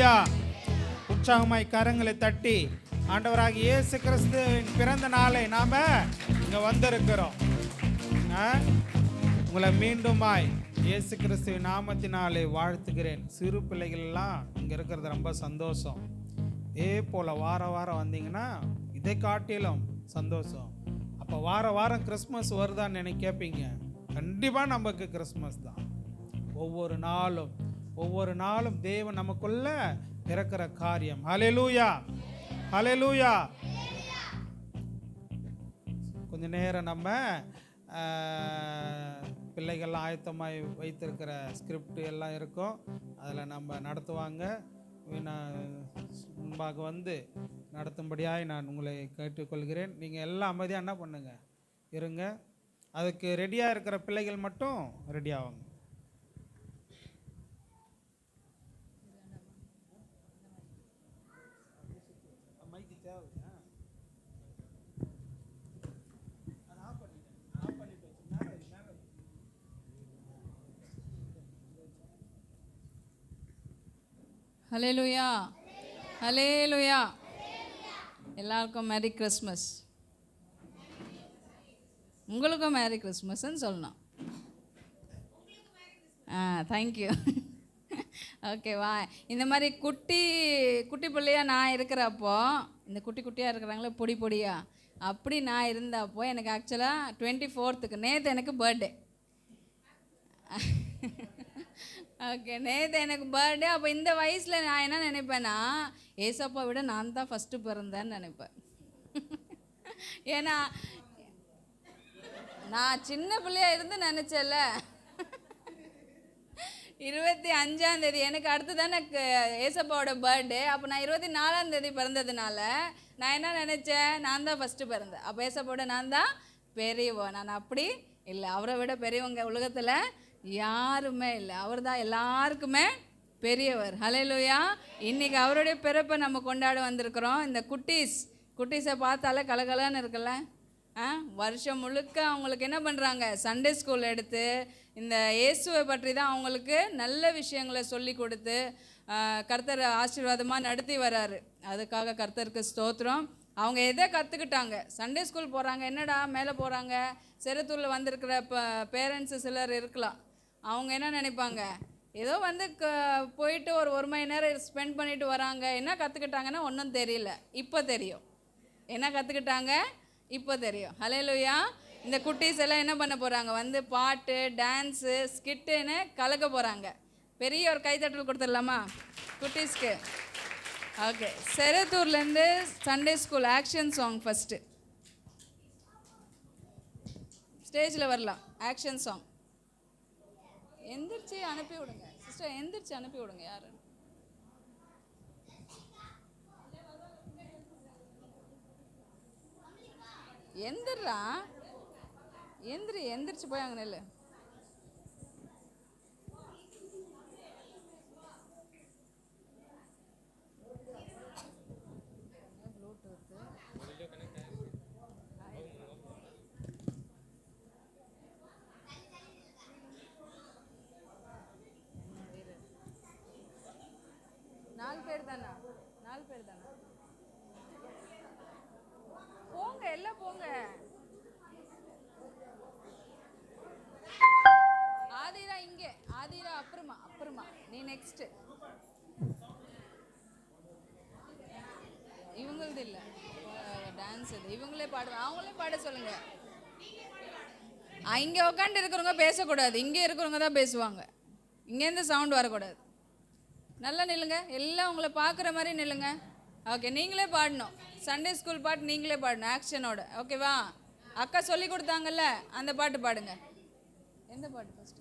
ஹல்லேலூயா. உற்சாகமாய் கரங்களை தட்டி ஆண்டவராகிய இயேசு கிறிஸ்துவின் பிறந்த நாளை நாம இங்க வந்திருக்கிறோம். உங்களை மீண்டுமாய் இயேசு கிறிஸ்துவின் நாமத்தினாலே வாழ்த்துகிறேன். சிறு பிள்ளைகள் எல்லாம் இங்க இருக்கிறது ரொம்ப சந்தோஷம். இதே போல வாரம் வந்தீங்கன்னா இதை காட்டிலும் சந்தோஷம். அப்போ வாரம் கிறிஸ்மஸ் வருதான்னு கேட்பீங்க. கண்டிப்பாக நமக்கு கிறிஸ்மஸ் தான். ஒவ்வொரு நாளும் தேவன் நமக்குள்ள பிறக்கிற காரியம். ஹல்லேலூயா, ஹல்லேலூயா. கொஞ்ச நேரம் நம்ம பிள்ளைகள்லாம் ஆயத்தமாய் வைத்திருக்கிற ஸ்கிரிப்ட் எல்லாம் இருக்கும், அதில் நம்ம நடத்துவாங்க. முன்பாக வந்து நடத்தும்படியாய் நான் உங்களை கேட்டுக்கொள்கிறேன். நீங்கள் எல்லாம் அமைதியாக என்ன பண்ணுங்க இருங்க. அதுக்கு ரெடியாக இருக்கிற பிள்ளைகள் மட்டும் ரெடி ஆவாங்க. ஹல்லேலூயா, ஹல்லேலூயா. எல்லாருக்கும் மேரி கிறிஸ்மஸ். உங்களுக்கும் மேரி கிறிஸ்மஸ்ன்னு சொல்லணும். தேங்க்யூ. ஓகேவா? இந்த மாதிரி குட்டி பிள்ளையாக நான் இருக்கிறப்போ, இந்த குட்டியாக இருக்கிறாங்களே பொடியாக, அப்படி நான் இருந்தப்போ எனக்கு ஆக்சுவலாக 24th நேற்று எனக்கு பர்த்டே. ஓகே, நேற்று எனக்கு பர்த்டே. அப்போ இந்த வயசில் நான் என்ன நினைப்பேன்னா, ஏசப்பா விட நான் தான் ஃபஸ்ட்டு பிறந்தேன்னு நினைப்பேன். ஏன்னா நான் சின்ன பிள்ளையாக இருந்து நினச்சேன்ல, 25ஆம் தேதி எனக்கு அடுத்து தான் எனக்கு ஏசப்பாவோட பர்த்டே. அப்போ நான் 24ஆம் தேதி பிறந்ததுனால நான் என்ன நினச்சேன், நான் தான் ஃபஸ்ட்டு பிறந்தேன். அப்போ ஏசப்பாவோட நான் தான் பெரியவன். நான் அப்படி இல்லை, அவரை விட பெரியவங்க உலகத்தில் யாருமே இல்லை. அவர் தான் எல்லாருக்குமே பெரியவர். ஹல்லேலூயா. இன்றைக்கி அவருடைய பிறப்பை நம்ம கொண்டாட வந்திருக்கிறோம். இந்த குட்டீஸை பார்த்தாலே கலகலன்னு இருக்குல்ல. வருஷம் முழுக்க அவங்களுக்கு என்ன பண்ணுறாங்க, சண்டே ஸ்கூல் எடுத்து இந்த இயேசுவை பற்றி தான் அவங்களுக்கு நல்ல விஷயங்களை சொல்லி கொடுத்து கர்த்தர் ஆசீர்வாதமாக நடத்தி வராரு. அதுக்காக கர்த்தருக்கு ஸ்தோத்திரம். அவங்க எதை கற்றுக்கிட்டாங்க? சண்டே ஸ்கூல் போகிறாங்க, என்னடா மேலே போகிறாங்க, செருத்தூரில் வந்திருக்கிற பேரண்ட்ஸு சிலர் இருக்கலாம். அவங்க என்ன நினைப்பாங்க, ஏதோ வந்து போயிட்டு ஒரு மணி நேரம் ஸ்பெண்ட் பண்ணிட்டு வராங்க. என்ன கற்றுக்கிட்டாங்கன்னா ஒன்றும் தெரியல. இப்போ தெரியும் என்ன கற்றுக்கிட்டாங்க, இப்போ தெரியும். ஹல்லேலூயா. இந்த குட்டீஸ் எல்லாம் என்ன பண்ண போகிறாங்க, வந்து பாட்டு, டான்ஸு, ஸ்கிட்டுன்னு கலக்க போகிறாங்க. பெரிய ஒரு கைத்தட்டல் கொடுத்துடலாமா குட்டீஸ்க்கு? ஓகே, செருத்தூர்லேருந்து Sunday school action song first ஸ்டேஜில் வரலாம். Action song. எந்திரிச்சு அனுப்பி விடுங்க சிஸ்டர், எந்திரிச்சு அனுப்பி விடுங்க. யாரு எந்திரா, எந்திரிச்சு போய் அங்கே நெல்லு. நாலு பேர் தானா? போங்க, எல்லாம் போங்க. ஆதிரா இங்கே, ஆதிரா அப்புறமா நீ நெக்ஸ்ட். இவங்களது இல்லை டான்ஸ், இது இவங்களே பாடுவாங்க. அவங்களே பாட சொல்லுங்க. இங்கே உட்காந்து இருக்கிறவங்க பேசக்கூடாது, இங்கே இருக்கிறவங்க தான் பேசுவாங்க. இங்கேருந்து சவுண்ட் வரக்கூடாது. நல்லா நில்லுங்க, எல்லாம் உங்களை பார்க்குற மாதிரி நில்லுங்க. ஓகே, நீங்களே பாடணும். சண்டே ஸ்கூல் பாட்டு நீங்களே பாடணும் ஆக்ஷனோட. ஓகேவா? அக்கா சொல்லி கொடுத்தாங்கல்ல, அந்த பாட்டு பாடுங்க. எந்த பாட்டு ஃபஸ்ட்டு?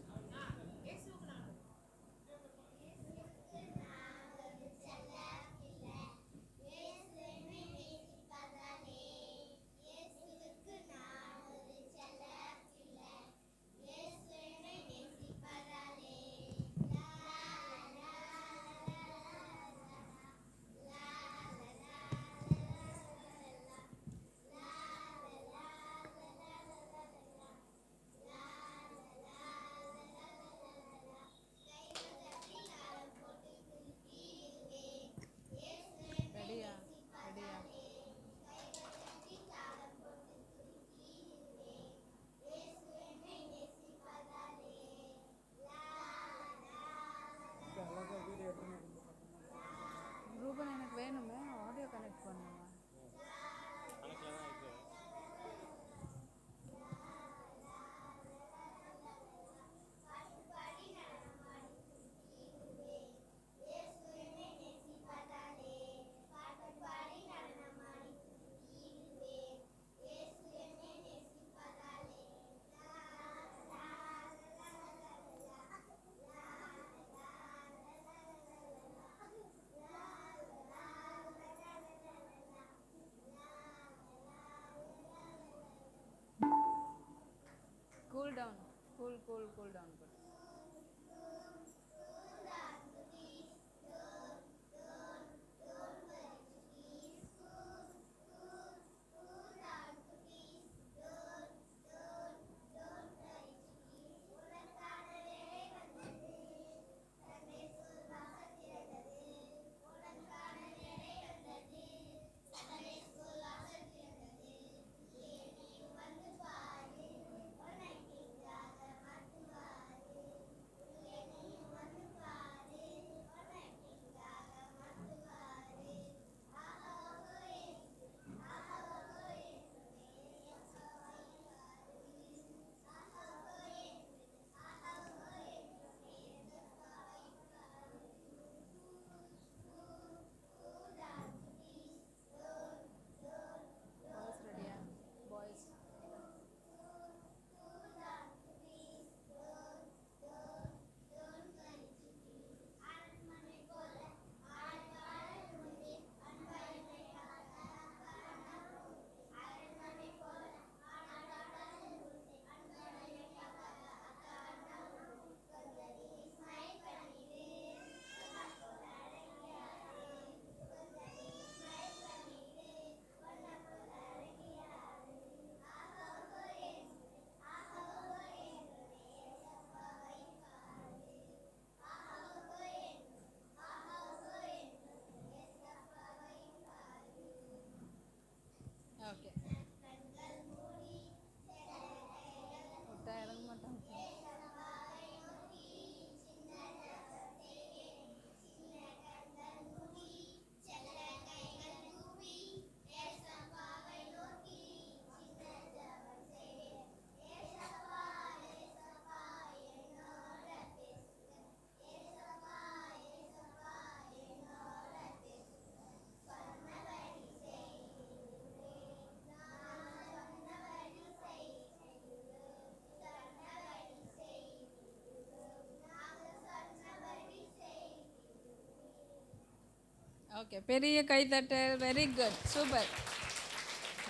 ஓகே, பெரிய கைத்தட்டு. Very good, super.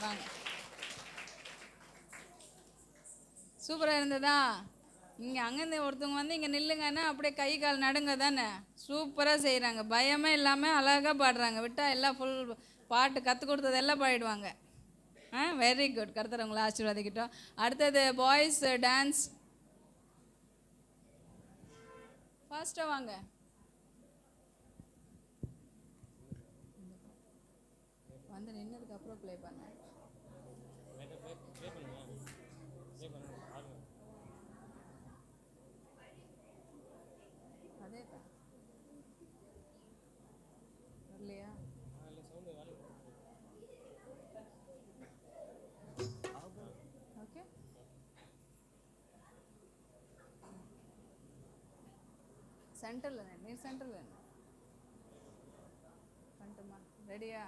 வாங்க. சூப்பராக இருந்ததா? இங்கே அங்கேருந்து ஒருத்தவங்க வந்து இங்கே நில்லுங்கன்னா அப்படியே கை கால் நடுங்க தானே. சூப்பராக செய்கிறாங்க, பயமே இல்லாமல் அழகாக பாடுறாங்க. விட்டால் எல்லாம் ஃபுல் பாட்டு கற்றுக் கொடுத்ததெல்லாம் பாடிடுவாங்க. Very good. கர்த்தர் உங்களை ஆசீர்வதிக்கட்டும். அடுத்தது பாய்ஸ் டான்ஸ். ஃபாஸ்ட்டாக வாங்க. வந்து நின்னதுக்கு அப்புறம் ப்ளே பண்ண. அதே தான் இல்லையா? ஓகே, சென்டரில் நீ சென்டரில் பண்ணிட்டுமா? ரெடியா?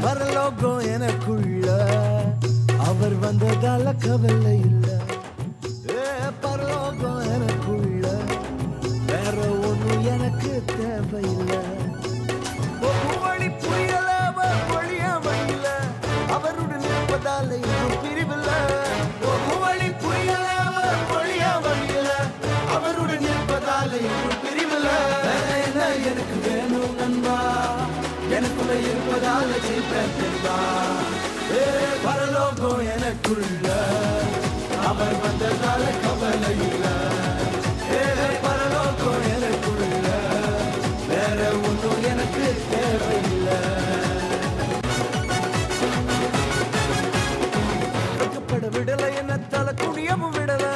பரலோகம் எனக்குள்ள அவர் வந்ததால கவலை இல்ல. பரலோகம் எனக்குள்ள வேற ஒண்ணும் எனக்கு தேவையில்லை. வழி புரியல வழியாமையில அவருடன் இருப்பதால இன்னும் பிரிவில்ல. வழி புரியல வழியாமையில அவருடன் இருப்பதால இன்னும் பிரிவில்ல. எனக்கு வேணும் நண்பா, எனக்குள்ள இருப்பதால ஜீவன்பா. பரலோகம் எனக்குள்ள அவர் வந்ததால கவலை இல்ல. பரலோகம் எனக்குள்ள வேற ஒன்றும் எனக்கு தேவையில்லை. வைக்கப்பட விடலை, என்ன தலை குனியமும் விடல.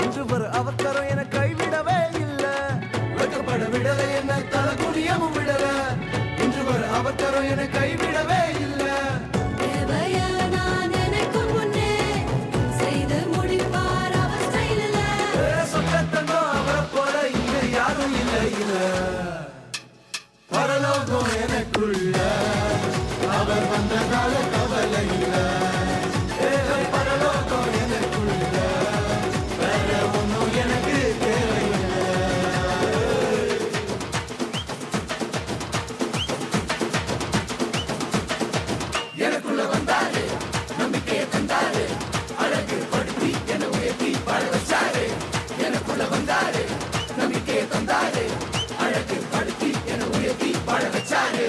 இன்று வர அவசரம் என கைவிடவே இல்லை. வைக்கப்பட விடலை, என்ன தலை குனியமும் விடல. இன்று வர அவசரம் என கைவிடவே இல்லை. பரலோகம் எனக்குள்ள அவர் வந்ததால கவலை இல்ல. பரலோகம் எனக்குள்ள வேற ஒன்றும் எனக்கு தேவையில்லை. எனக்குள்ள வந்தாரு, நம்பிக்கையை தந்தாரு, அழகு படுத்தி என உயர்த்தி பாட வச்சாரு. எனக்குள்ள வந்தாரு, நம்பிக்கையை தந்தாரு, அழகு படுத்தி என உயர்த்தி பாட வச்சாரு.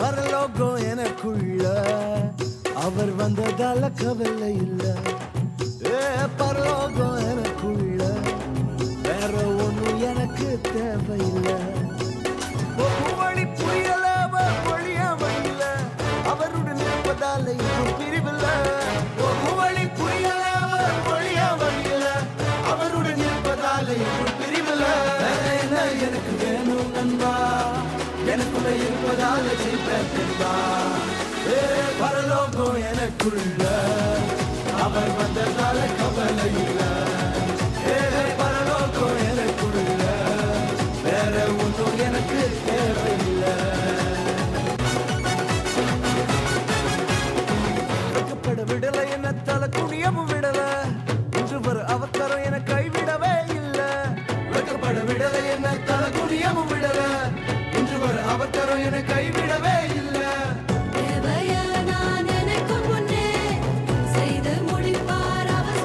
பரலோகம் எனக்குள்ள அவர் வந்ததால கவலை இல்ல. பரலோகம் எனக்குள்ள வேற ஒண்ணும் எனக்கு தேவையில்லை. வழி புரியல வழியாமையில அவருடன் இருப்பதால இன்னும் பிரிவில்ல. வழி புரியல வழியாமையில அவருடன் இருப்பதால இன்னும் பிரிவில்ல. எனக்கு வேணும் நண்பா, எனக்குள்ள இருப்பதால ஜீவன்பா. பரலோகம் எனக்குள்ள அவர் வந்ததால கவலை இல்ல. பரலோகம் எனக்குள்ள வேற ஒன்றும் எனக்கு தேவையில்லை. வைக்கப்பட விடலை, என்ன தலை குனியமும் விடல. இன்று வர அவசரம் என கைவிடவே இல்லை. வைக்கப்பட விடலை, என்ன தலை குனியமும் விடல. இன்று வர அவசரம் என கைவிடவே இல்லை. நான் நினைக்கும் முன்னே செய்து முடிப்பார் அவர்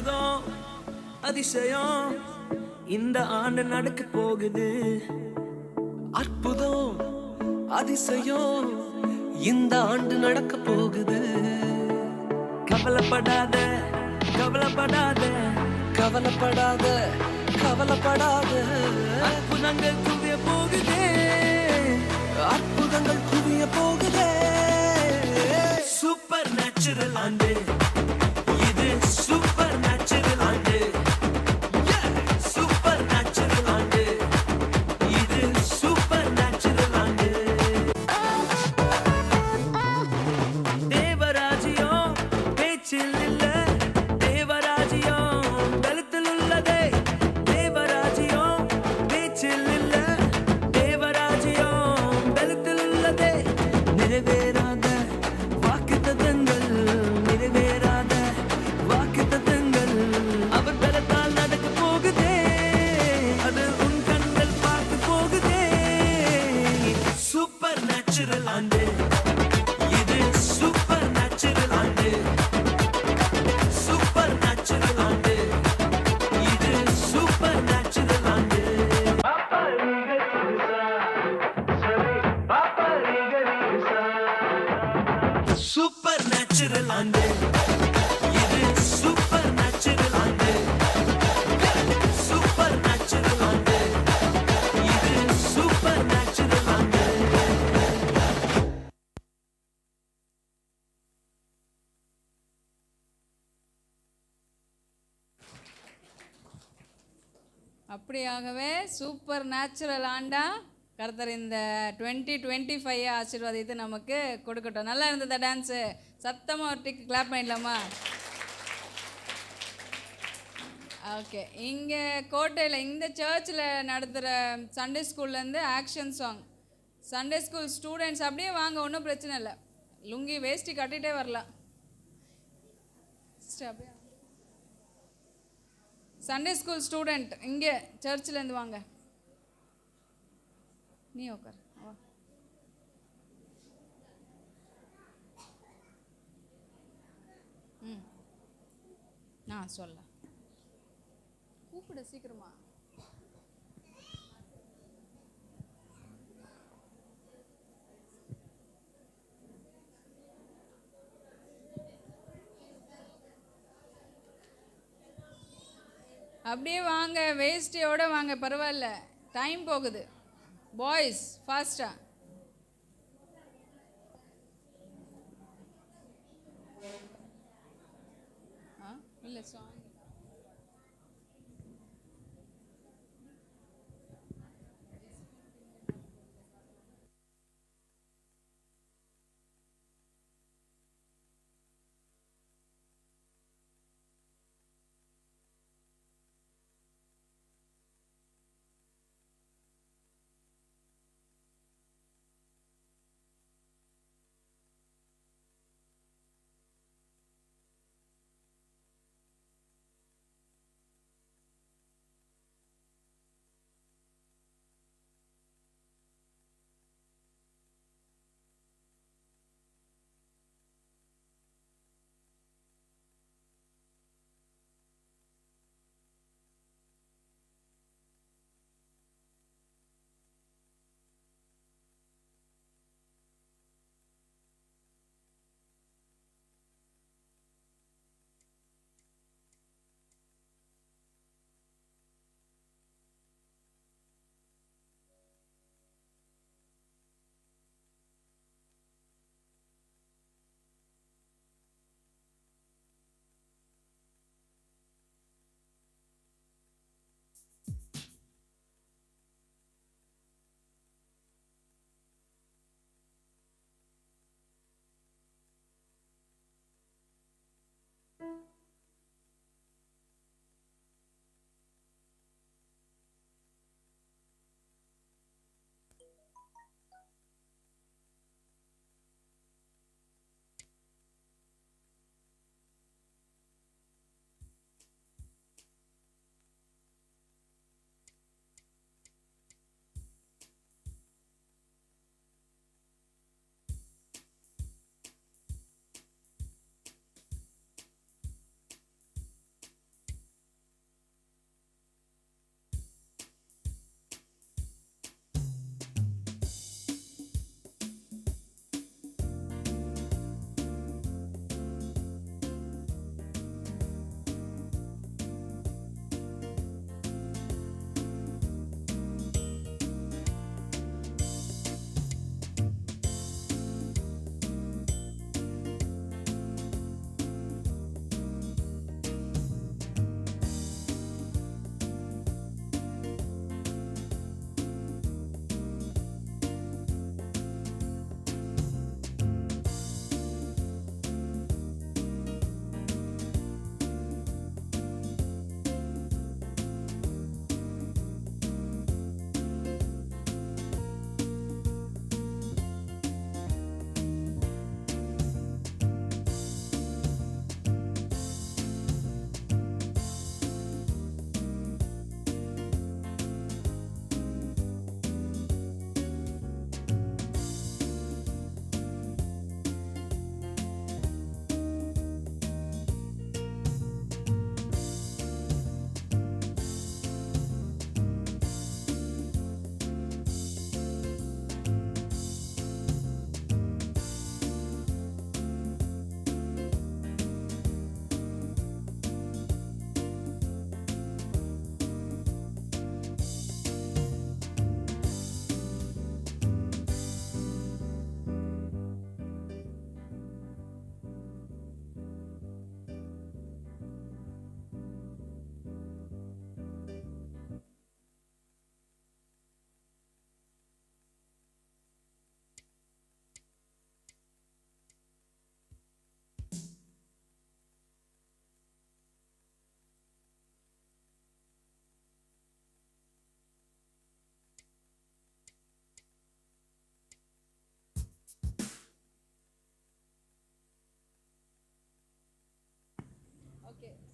அற்புதம் அதிசயம் இந்த ஆண்டு நடக்க போகுது. அற்புதம் அதிசயம் இந்த ஆண்டு நடக்க போகுது. கவலைப்படாத கவலைப்படாத கவலைப்படாத கவலைப்படாத. அற்புதங்கள் குவிய போகுதே, அற்புதங்கள் குவிய போகுதே. சூப்பர் நேச்சுரல் ஆண்டு இது, சூப்பர் நேச்சுரல் ஆண்டு. சூப்பர் நேச்சுரல் ஆண்டு இது, சூப்பர் நேச்சுரல் ஆண்டு. தேவராஜ்யம் பேச்சில் இல்ல, தேவராஜ்யம் பலத்தில் உள்ளதே. தேவராஜ்யம் பேச்சில் இல்ல, தேவராஜ்யம் பலத்தில் உள்ளதே. நிறைவேறாத வாக்குத்தத்தங்கள், நிறைவேறாத வாக்குத்தத்தங்கள் அவர் பலத்தால் நடக்க போகுதே. அது உன் கண்கள் பார்த்து போகுதே. சூப்பர் நேச்சுரல் ஆண்டு இது, சூப்பர் நேச்சுரல் ஆண்டு. சூப்பர் நேச்சுரல் ஆண்டு இது, சூப்பர் நேச்சுரல் ஆண்டு. சூப்பர் நேச்சுரல் ஆண்டு இது, சூப்பர் நேச்சுரல் ஆண்டு. சூப்பர் நேச்சுரல் ஆண்டு இது, சூப்பர் நேச்சுரல் ஆண்டு. அப்படியாகவே சூப்பர் நேச்சுரல் ஆண்டா கர்த்தர் இந்த 2025 ஆசீர்வாதத்தை நமக்கு கொடுக்கட்டும். நல்லா இருந்ததா டான்ஸு? சத்தமாக ஒரு டிக் கிளாப் பண்ணிடலாமா? ஓகே. இங்கே கோட்டையில் இந்த சர்ச்சில் நடத்துகிற சண்டே ஸ்கூல்லேருந்து action song, Sunday school students அப்படியே வாங்க, ஒன்றும் பிரச்சனை இல்லை. லுங்கி வேஷ்டி கட்டிகிட்டே வரலாம். அப்படியே சண்டே ஸ்கூல் ஸ்டூடெண்ட் இங்கே சர்ச்சிலேருந்து வாங்க. நீ உட்கார். நான் சொல்ல கூப்பிடு சீக்கிரமா. அப்படியே வாங்க, வேஸ்டியோட வாங்க, பரவாயில்ல, டைம் போகுது. பாய்ஸ் ஃபாஸ்டா. இல்லை சாங்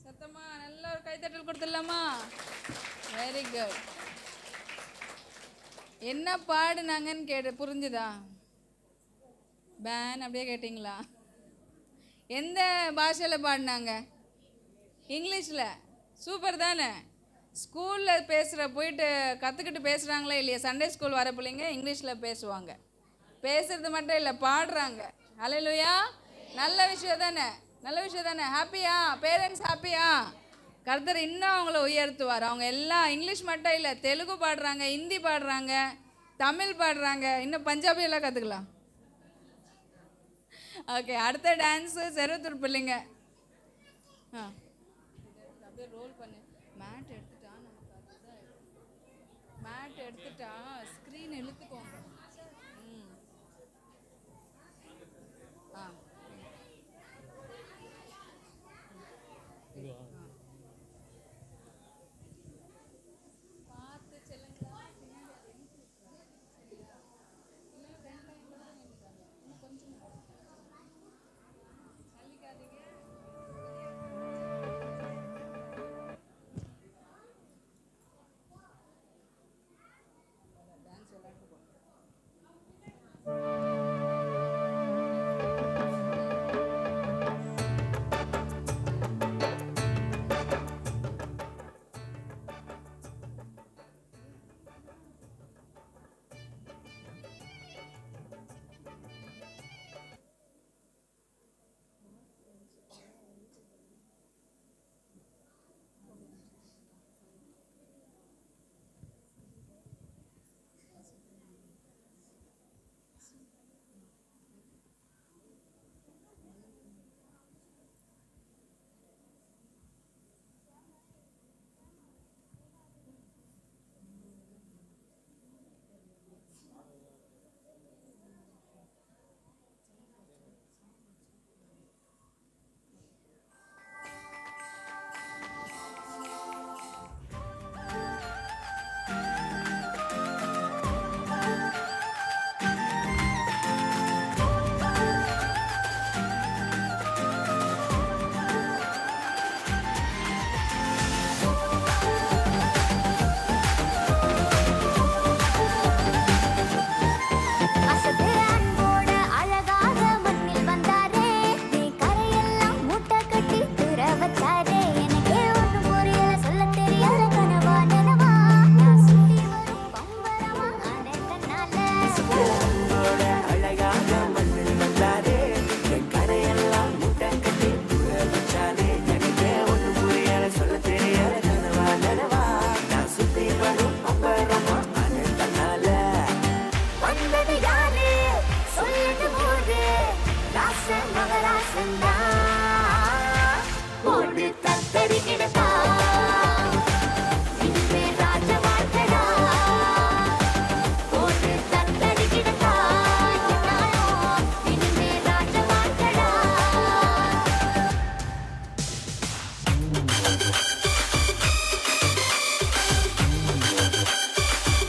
சத்தமா நல்ல ஒரு கைத்தட்டல் கொடுத்துடலாமா? Very good. என்ன பாடுனாங்கன்னு கேட்டு புரிஞ்சுதா? பேன் அப்படியே கேட்டிங்களா? எந்த பாஷையில் பாடினாங்க? இங்கிலீஷில். சூப்பர் தானே? ஸ்கூலில் போயிட்டு கற்றுக்கிட்டு பேசுகிறாங்களே இல்லையா? சண்டே ஸ்கூல் வர பிள்ளைங்க இங்கிலீஷில் பேசுவாங்க. பேசுறது மட்டும் இல்லை, பாடுறாங்க. ஹல்லேலூயா. நல்ல விஷயம் தானே? நல்ல விஷயம் தானே? ஹாப்பியா? பேரண்ட்ஸ் ஹாப்பியா? கர்த்தர் இன்னும் அவங்கள உயர்த்துவார். அவங்க எல்லாம் இங்கிலீஷ் மட்டும் இல்லை, தெலுங்கு பாடுறாங்க, ஹிந்தி பாடுறாங்க, தமிழ் பாடுறாங்க, இன்னும் பஞ்சாபி எல்லாம் கற்றுக்கலாம். ஓகே, அடுத்த டான்ஸு செருவத்தூர் பிள்ளைங்க. அப்படியே ரோல் பண்ணு. மேட் எடுத்துட்டா நமக்கு அதுதான். மேட் எடுத்துட்டா ஸ்க்ரீன் இழுத்துக்கோங்க. ஆ